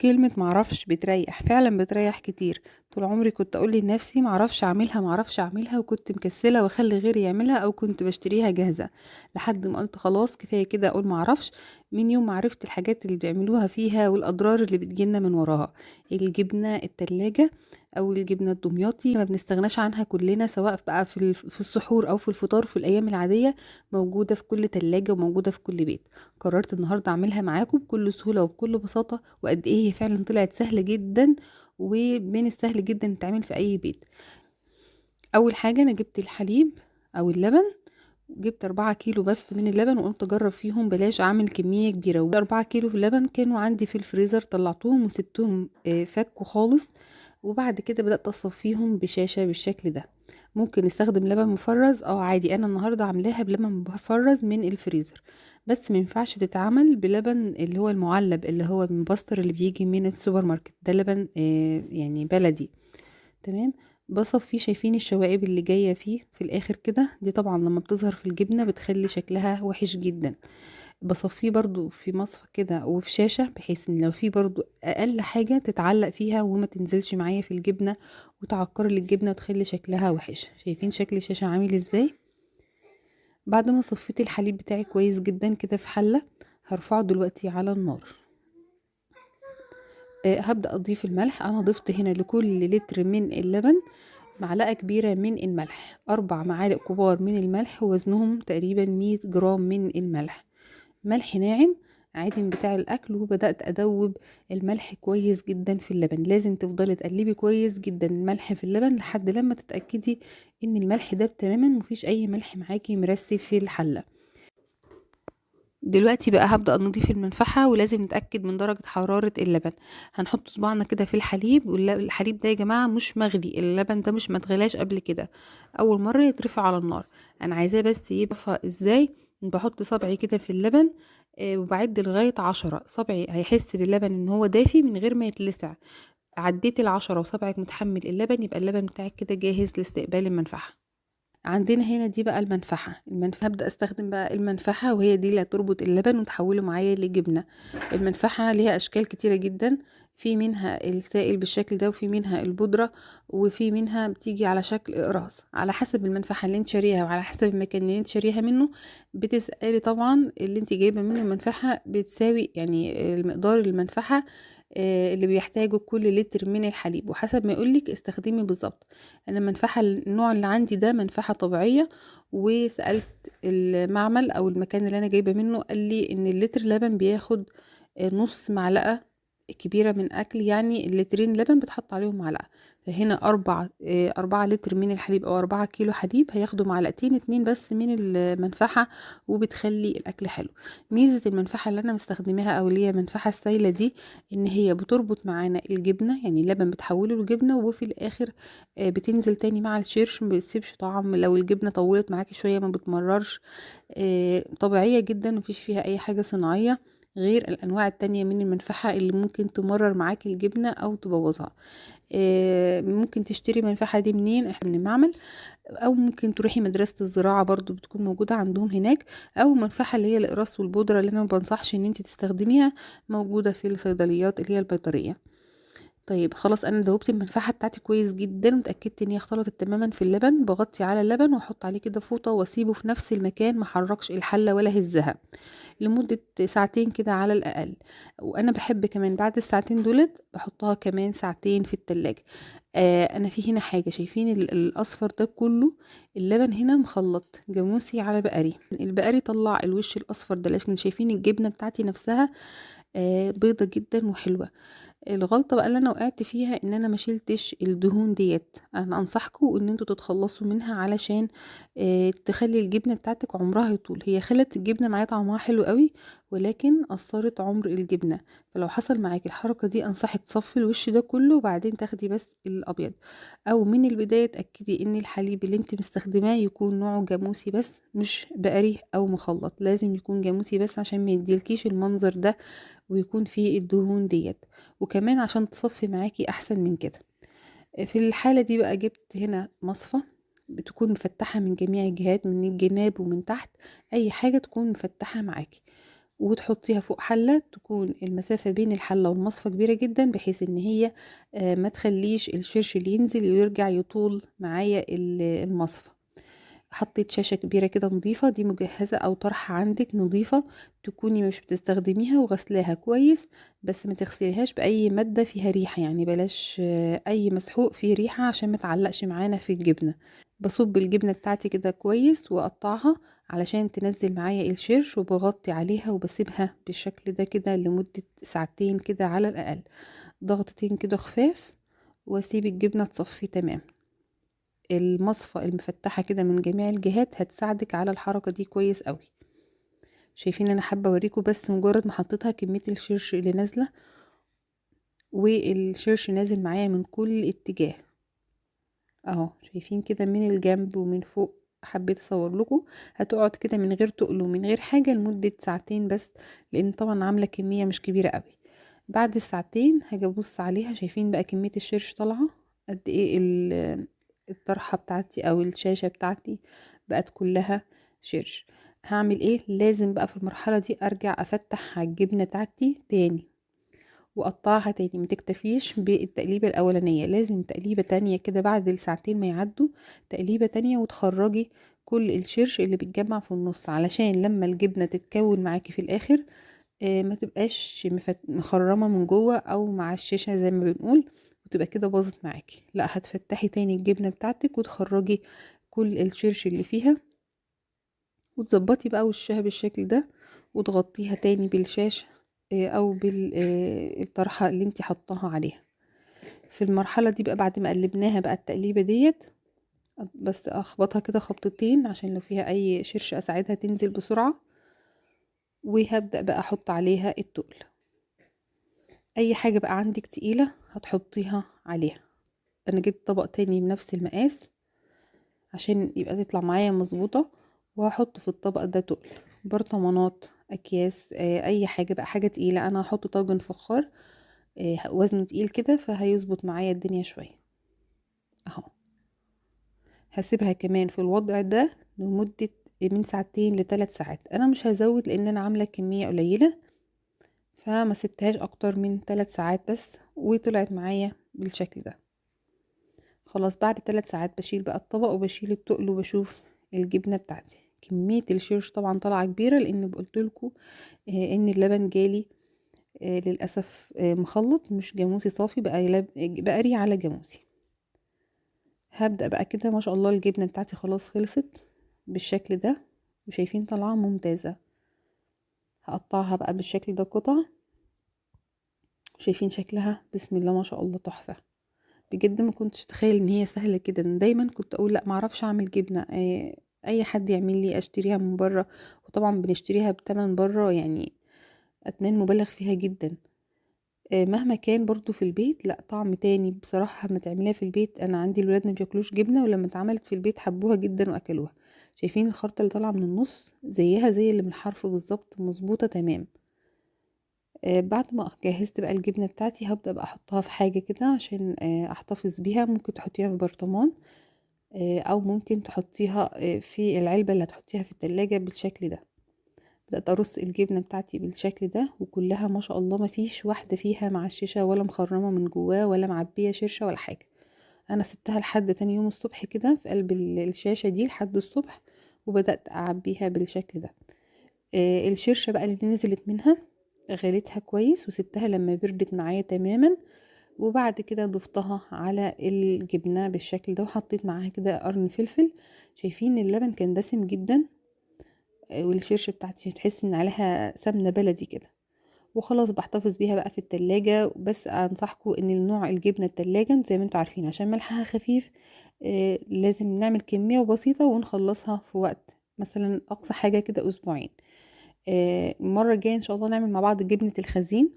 كلمة معرفش بتريح، فعلا بتريح كتير. طول عمري كنت اقول لنفسي معرفش اعملها معرفش اعملها، وكنت مكسلة واخلي غيري يعملها او كنت بشتريها جاهزة، لحد ما قلت خلاص كفاية كده اقول معرفش. من يوم ما عرفت الحاجات اللي بيعملوها فيها والاضرار اللي بتجيلنا من وراها. الجبنة التلاجة او الجبنة الدمياطي ما بنستغناش عنها كلنا، سواء بقى في السحور او في الفطار في الايام العادية. موجودة في كل تلاجة وموجودة في كل بيت. قررت النهاردة اعملها معاكم بكل سهولة وبكل بساطة، وقد ايه هي فعلا طلعت سهلة جدا، ومن السهل جدا تعمل في اي بيت. اول حاجة انا جبت الحليب او اللبن، جبت 4 كيلو بس من اللبن، وقلت اجرب فيهم بلاش اعمل كمية كبيرة. 4 كيلو في اللبن كانوا عندي في الفريزر، طلعتهم وسبتهم فكوا خالص. وبعد كده بدأت اصفيهم بشاشة بالشكل ده. ممكن نستخدم لبن مفرز، عادي، انا النهاردة عاملاها بلبن مفرز من الفريزر. بس مينفعش تتعمل بلبن اللي هو المعلب، اللي هو المبستر اللي بيجي من السوبر ماركت، ده لبن يعني بلدي. تمام. بصفيه، شايفين الشوائب اللي جاية فيه في الاخر كده؟ دي طبعا لما بتظهر في الجبنة بتخلي شكلها وحش جدا. بصفيه برضو في مصفى كده وفي شاشة، بحيث ان لو في برضو اقل حاجة تتعلق فيها وما تنزلش معايا في الجبنة وتعكر لي الجبنة وتخلي شكلها وحش. شايفين شكل الشاشة عامل ازاي؟ بعد ما صفيت الحليب بتاعي كويس جدا كده في حلة، هرفعه دلوقتي على النار. هبدأ اضيف الملح. انا ضفت هنا لكل لتر من اللبن معلقة كبيرة من الملح، 4 معالق كبار من الملح، وزنهم تقريبا 100 جرام من الملح. ملح ناعم عادي من بتاع الأكل. وبدأت أدوب الملح كويس جدا في اللبن. لازم تفضلي تقلبي كويس جدا الملح في اللبن لحد لما تتأكدي ان الملح ده تماما، مفيش أي ملح معاكي مرسي في الحلة. دلوقتي بقى هبدأ نضيف المنفعة، ولازم نتأكد من درجة حرارة اللبن. هنحط صباعنا كده في الحليب، والحليب ده يا جماعة مش مغلي، اللبن ده مش متغلاش قبل كده، أول مرة يترفع على النار. أنا عايزاه بس يبقى ازاي. بحط صبعي كده في اللبن، وبعد لغاية 10. صبعي هيحس باللبن ان هو دافي من غير ما يتلسع. عديت ال10 وصبعك متحمل اللبن، يبقى اللبن بتاعك كده جاهز لاستقبال المنفعة. عندنا هنا دي بقى المنفعة هبدأ استخدم بقى المنفعة، وهي دي اللي هتربط اللبن وتحوله معايا لجبنة. المنفعة ليها اشكال كتيرة جدا، في منها السائل بالشكل ده، وفي منها البودرة، وفي منها بتيجي على شكل اقراص. على حسب المنفعة اللي انت شاريها وعلى حسب المكان اللي انت شاريها منه بتسألي طبعا اللي انت جايبة منه المنفعة بتساوي يعني المقدار المنفعة اللي بيحتاجه كل لتر من الحليب، وحسب ما يقولك استخدمي بالظبط. انا المنفعه النوع اللي عندي ده منفعه طبيعيه، وسالت المعمل او المكان اللي انا جايبه منه، قال لي ان اللتر لبن بياخد نص معلقه كبيره من اكل، يعني اللترين لبن بتحط عليهم معلقه. فهنا 4 لتر من الحليب او 4 كيلو حليب هياخدوا معلقتين اتنين بس من المنفعه، وبتخلي الاكل حلو. ميزه المنفعه اللي انا مستخدماها او اللي هي منفعه السايله دي، ان هي بتربط معانا الجبنه، يعني اللبن بتحوله لجبنه، وفي الاخر بتنزل تاني مع الشيرش، ما بتسيبش طعم. لو الجبنة طولت معاكي شوية ما بتمررش. طبيعية جدا، مفيش فيها اي حاجة صناعية غير الانواع التانية من المنفعة اللي ممكن تمرر معاكي الجبنة او تبوظها. ممكن تشتري منفعة دي منين؟ احنا من المعمل، او ممكن تروحي مدرسة الزراعة برضو بتكون موجودة عندهم هناك، او منفعة اللي هي الاقراص والبودرة اللي انا ما بنصحش ان انت تستخدميها، موجودة في الصيدليات اللي هي البيطرية. طيب خلاص، انا دوبت المنفعه بتاعتي كويس جدا وتاكدت ان هي اختلطت تماما في اللبن. بغطي على اللبن واحط عليه كده فوطه واسيبه في نفس المكان، ما حركش الحله ولا هزها، لمده ساعتين كده على الاقل. وانا بحب كمان بعد الساعتين دولت بحطها كمان ساعتين في التلاجة. انا في هنا حاجه، شايفين الاصفر ده كله؟ اللبن هنا مخلط جاموسي على بقري. البقري طلع الوش الاصفر ده، لكن شايفين الجبنه بتاعتي نفسها بيضه جدا وحلوه. الغلطة بقى اللي انا وقعت فيها ان انا ما شيلتش الدهون ديت. انا انصحكم ان انتوا تتخلصوا منها علشان تخلي الجبنة بتاعتك عمرها يطول. هي خلت الجبنة معايا طعمها حلو قوي، ولكن قصرت عمر الجبنة. فلو حصل معاكي الحركة دي انصحك تصفي الوش ده كله، وبعدين تاخدي بس الابيض. او من البداية تأكدي ان الحليب اللي انت مستخدماه يكون نوعه جاموسي بس، مش بقري او مخلط. لازم يكون جاموسي بس عشان ما يديلكيش المنظر ده ويكون فيه الدهون ديت، وكمان عشان تصفي معاكي احسن من كده. في الحالة دي بقى جبت هنا مصفى بتكون مفتحة من جميع الجهات، من الجناب ومن تحت، اي حاجة تكون مفتحة معاكي. وتحطيها فوق حلة تكون المسافة بين الحلة والمصفى كبيرة جدا، بحيث ان هي ما تخليش الشرش اللي ينزل ويرجع يطول معايا المصفى. حطيت شاشة كبيرة كده نظيفة، دي مجهزة او طرحة عندك نظيفة تكوني مش بتستخدميها وغسلاها كويس، بس ما تغسليهاش بأي مادة فيها ريحة، يعني بلاش اي مسحوق فيه ريحة عشان ما تعلقش معانا في الجبنة. بصب الجبنة بتاعتي كده كويس واقطعها علشان تنزل معايا الشرش، وبغطي عليها وبسيبها بالشكل ده كده لمدة ساعتين كده على الأقل، ضغطتين كده خفاف، واسيب الجبنة تصفي تمام. المصفى المفتحة كده من جميع الجهات هتساعدك على الحركة دي كويس قوي. شايفين انا حابة اوريكم بس مجرد ما حطيتها كمية الشرش اللي نازلة، والشرش نازل معايا من كل اتجاه اهو، شايفين كده من الجنب ومن فوق. حبيت اصور لكم. هتقعد كده من غير تقل ومن غير حاجة لمدة ساعتين بس، لان طبعا عاملة كمية مش كبيرة قوي. بعد الساعتين هاجي ابص عليها، شايفين بقى كمية الشرش طالعة قد ايه. الطرحة بتاعتي او الشاشة بتاعتي بقت كلها شرش. هعمل ايه؟ لازم بقى في المرحلة دي ارجع افتح على الجبنة بتاعتي تاني وقطعها تاني، ما تكتفيش بالتقليبة الأولانية، لازم تقليبة تانية كده بعد الساعتين ما يعدوا، تقليبة تانية وتخرجي كل الشرش اللي بيتجمع في النص، علشان لما الجبنة تتكون معاكي في الآخر ما تبقاش مخرمة من جوه أو معششة زي ما بنقول، وتبقى كده باظت معاكي. لا، هتفتحي تاني الجبنة بتاعتك وتخرجي كل الشرش اللي فيها، وتظبطي بقى وشها بالشكل ده، وتغطيها تاني بالشاش او بالطرحة اللي انتي حطاها عليها. في المرحلة دي بقى بعد ما قلبناها بقى التقليبة ديت، بس اخبطها كده خبطتين عشان لو فيها اي شرش اساعدها تنزل بسرعة، وهبدأ بقى احط عليها التقل. اي حاجة بقى عندك تقيلة هتحطيها عليها. انا جبت طبق تاني بنفس المقاس عشان يبقى تطلع معايا مظبوطة، وهحط في الطبق ده تقل، برطمانات، اكياس، اي حاجة بقى حاجة تقيلة. انا هحط طاجن فخار وزنه تقيل كده، فهيظبط معايا الدنيا شوية اهو. هسيبها كمان في الوضع ده لمدة من ساعتين ل3 ساعات. انا مش هزود لان انا عاملة كمية قليلة، فما سبتهاش اكتر من 3 ساعات بس، وطلعت معايا بالشكل ده. خلاص بعد 3 ساعات بشيل بقى الطبق وبشيل التقل وبشوف الجبنة بتاعتي. كمية الشيرش طبعا طالعة كبيرة، لان قلتلكوا ان اللبن جالي للأسف مخلط مش جاموسي صافي، بقى بقري على جاموسي. هبدأ بقى كده، ما شاء الله الجبنة بتاعتي خلاص خلصت بالشكل ده، وشايفين طالعة ممتازة. هقطعها بقى بالشكل ده قطع، شايفين شكلها بسم الله ما شاء الله تحفة. بجد ما كنتش اتخيل ان هي سهلة كده. أنا دايما كنت اقول لا معرفش اعمل جبنة، اي حد يعمل لي اشتريها من بره، وطبعا بنشتريها بتمن بره يعني اتنين مبالغ فيها جدا. مهما كان برضو في البيت لا طعم تاني بصراحة. لما تعمليها في البيت، انا عندي الولاد ما بياكلوش جبنة، ولما اتعملت في البيت حبوها جدا واكلوها. شايفين الخرطة اللي طالعة من النص زيها زي اللي من الحرف بالظبط، مظبوطة تمام. بعد ما جهزت بقى الجبنة بتاعتي، هبدأ بقى احطها في حاجة كده عشان احتفظ بيها. ممكن تحطيها في برطمان، او ممكن تحطيها في العلبة اللي هتحطيها في التلاجة بالشكل ده. بدأت ارص الجبنة بتاعتي بالشكل ده، وكلها ما شاء الله ما فيش واحدة فيها معششة ولا مخرمة من جواه ولا معبية شرشة ولا حاجة. انا سبتها لحد تاني يوم الصبح كده في قلب الشاشة دي لحد الصبح، وبدأت اعبيها بالشكل ده. الشرشة بقى اللي نزلت منها غليتها كويس وسبتها لما بردت معايا تماما، وبعد كده ضفتها على الجبنة بالشكل ده، وحطيت معاها كده قرن فلفل. شايفين اللبن كان دسم جدا، والشرشة بتاعتي تحس ان عليها سمنة بلدي كده. وخلاص بحتفظ بيها بقى في التلاجة. بس انصحكم ان النوع الجبنة التلاجة زي ما انتوا عارفين عشان ملحها خفيف. لازم نعمل كمية بسيطة ونخلصها في وقت مثلا اقصى حاجة كده اسبوعين. المرة الجاية ان شاء الله نعمل مع بعض جبنة الخزين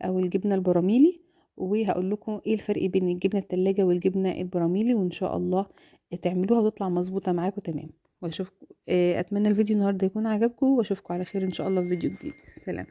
او الجبنة البراميلي، وهقول لكم ايه الفرق بين الجبنة التلاجة والجبنة البراميلي، وان شاء الله تعملوها وتطلع مظبوطة معاكم تمام. واشوفكم اتمنى الفيديو النهارده يكون عجبكم، واشوفكم على خير ان شاء الله في فيديو جديد. سلام.